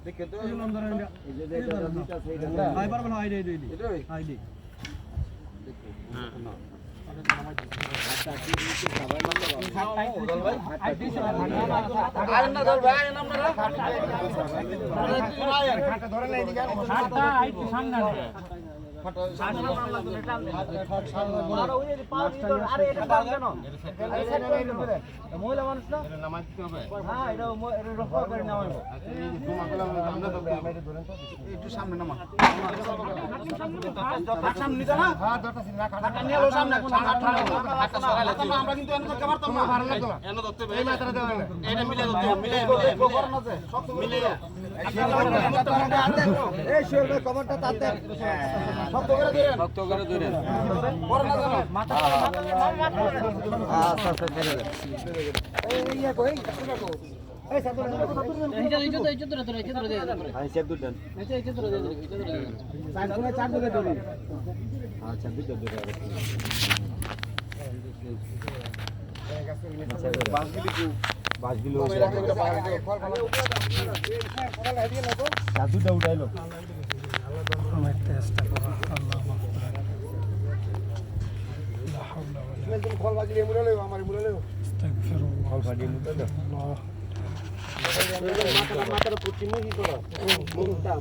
দেখে তো এই লন্ডন এই যে দুইটা সাইড না আই পারবে না আইডি এটাই আইডি হ্যাঁ মহিলা মানুষ না হ্যাঁ এটা রক্ষা করে নেওয়া হবে একটু সামনে নামা সামনে নিতে না হ্যাঁ দরকার ছিল না খাটা নিয়ে লো সামনে আমরা কিন্তু এনে করতে পারতাম না ভালো লাগতো এনে ধরতে এই মাত্রা দেওয়া না এটা মিলে ধরতে মিলে করন আছে সব মিলে এই শিওর ভাই কভারটা তাতে শক্ত করে ধরেন করন না জানো মাথা আচ্ছা আচ্ছা ধরে এই ইয়া কই এই সাদর এই চিত্র ধরে হ্যাঁ সব দুটো এই চিত্র ধরে চার ধরে ধরে আচ্ছা দুটো ধরে বাসগুলো জাদুটা উঠাইলো আমার চেষ্টা করো আল্লাহ ফল বাজি মুড়ে লইও আমার মুড়ে লইও আস্তাগফিরুল্লাহ ফল বাজি মুড়ে লইও আল্লাহ মাথার পুচি মুহি করো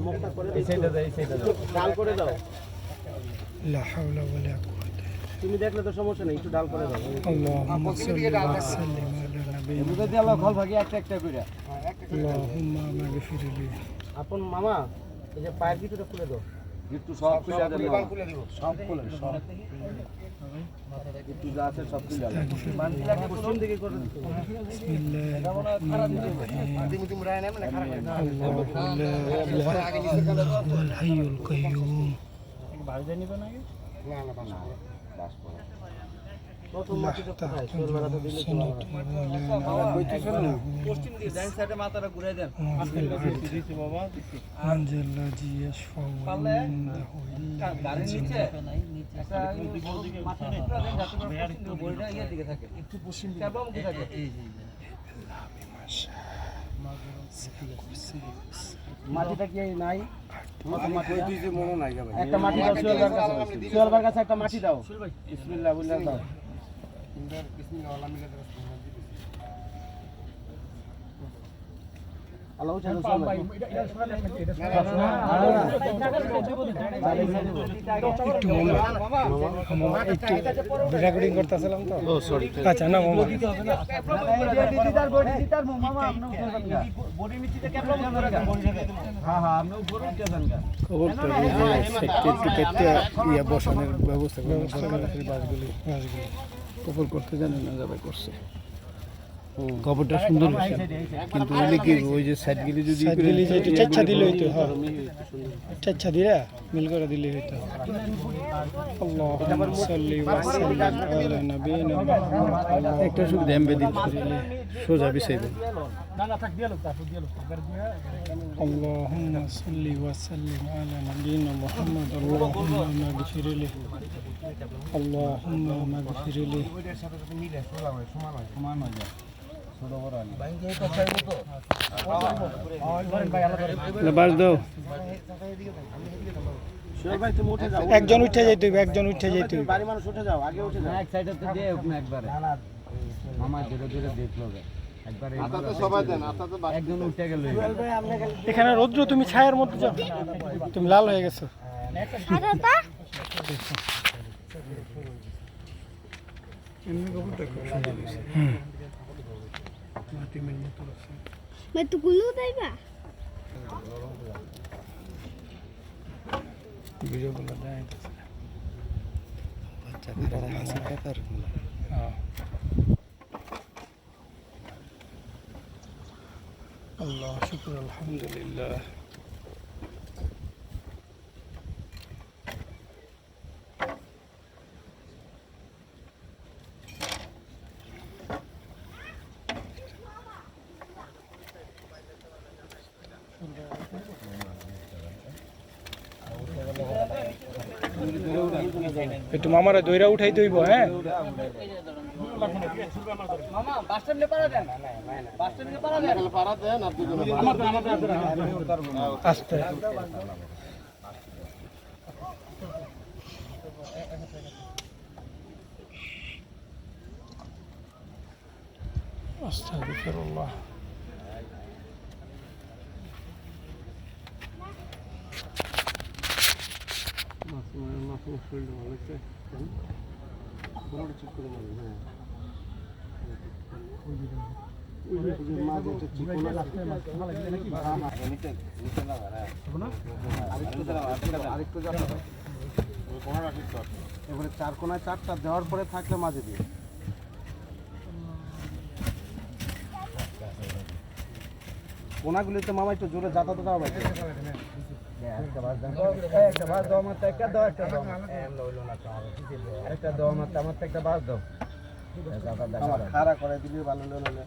মুখটা করে এই সাইডে দাও ডাল করে দাও লা হাওলা ওয়ালা কুওয়াতা তুমি দেখলে তো সমস্যা নেই একটু ডাল করে দাও আল্লাহুম্মা সাল্লি ওয়া সাল্লিম আলা নাবিয়িনা মুদে দিয়ে আল্লাহ ফল ভাগি একটা একটা কইরা আল্লাহুম্মা মাগফিরলি আপন মামা এই যে পায়ের ভিতরে খুলে দাও একটু সব খুলে দিব সব খুলে সব একটু যা আছে সব খুলে দাও মানতি লাগে কোন দিকে করে বিসমিল্লাহির রহমানির রহিম দিমুতি মুরায় না মানে খারাপ আল্লাহু আগে নিচে কাটা দাও ওয়াল হাইয়ুল কাইয়ুম ভাই জানি না নাকি না বাস পড়া প্রথম মাটিতে কোথায় সোলবারা তো দিলে পশ্চিম দিকে ডান সাইডে মাথাটা ঘুরে দেন দিছি বাবা আনজাল্লাহ জিয়াশফাউ গাড়ির নিচে একটা দিকে মাথা নিচে দেন যাতে পশ্চিম বইটা ইয়া দিকে থাকে একটু পশ্চিম দিকে কেবল মুখে থাকে এই মাটিটা কি নাই মাটি দিছি মনে নাই ভাই একটা মাটি দাও সোলবার কাছে একটা মাটি দাও বিসমিল্লাহ বলে দাও বিসমিল্লাহ আল্লাহ মিলে দাও আল্লাহ চালু সব ভাই এটা শোনা নেই এটা একটু রেকর্ডিং করতেছিলাম তো ও সরি আচ্ছা না মামা দিতে হবে না দিদার বডি দিদার মামা আপনি বডি মিটিতে কেমন করে হ্যাঁ হ্যাঁ আপনি উপরে উঠে যান খবরটা সেক্টর কেটে ইয়া বসানোর ব্যবস্থা করার বাসগুলি উপর করতে জানেন না যাবে করছে খবরটা সুন্দর কিন্তু ওই কি ওই যে সাইডগুলি যদি চাচ্ছা দিলে হইতো হ্যাঁ চাচ্ছা দিরা মিল করে দিলে হইতো আল্লাহুম্মা সাল্লি ওয়া সাল্লিম আলা নাবিয়িনা মুহাম্মদ একটা শুধু দেমবে দিতে সোজা বিছাইবে না না থাক দিয়ালো তারপর দিয়ালো আল্লাহুম্মা সাল্লি ওয়া সাল্লিম আলা নাবিয়িনা মুহাম্মদ আল্লাহুম্মা মাগফিরলি আল্লাহুম্মা মাগফিরলি ওইটার সাথে সাথে মিলে সোজা হয় সমান হয় যায় একজন উঠে যাইতে একজন উঠে যাইতে বাড়ি মানুষ উঠে যাও আগে উঠে যাও এক সাইডে তো দিয়ে একবারে মামা ধীরে ধীরে দেখলো একবারে সবাই দেন একজন উঠে গেল এখানে রৌদ্র তুমি ছায়ার মধ্যে যাও তুমি লাল হয়ে গেছো मैं तो गुल्लू देगा वीडियो बना रहा है अच्छा कर हासिल कर हां अल्लाह शुक्र अल्हम्दुलिल्लाह একটু মামারা দইরা উঠাই দইব হ্যাঁ মামা বাস স্ট্যান্ডে পাড়া দেন বাস স্ট্যান্ডে পাড়া দেন পারা দেন আর দুজনে আস্তে আস্তাগফিরুল্লাহ এবারে চার কোনায় চারটা দেওয়ার পরে থাকলে মাঝে দিয়ে কোনাগুলিতে মামা একটু জোরে যাতায়াত দেওয়া পাইছে একটা বাস দাও আমার একটা দাও একটা দাও একটা দাও আমার একটা বাস দাও খাড়া করে দিলে ভালো হলো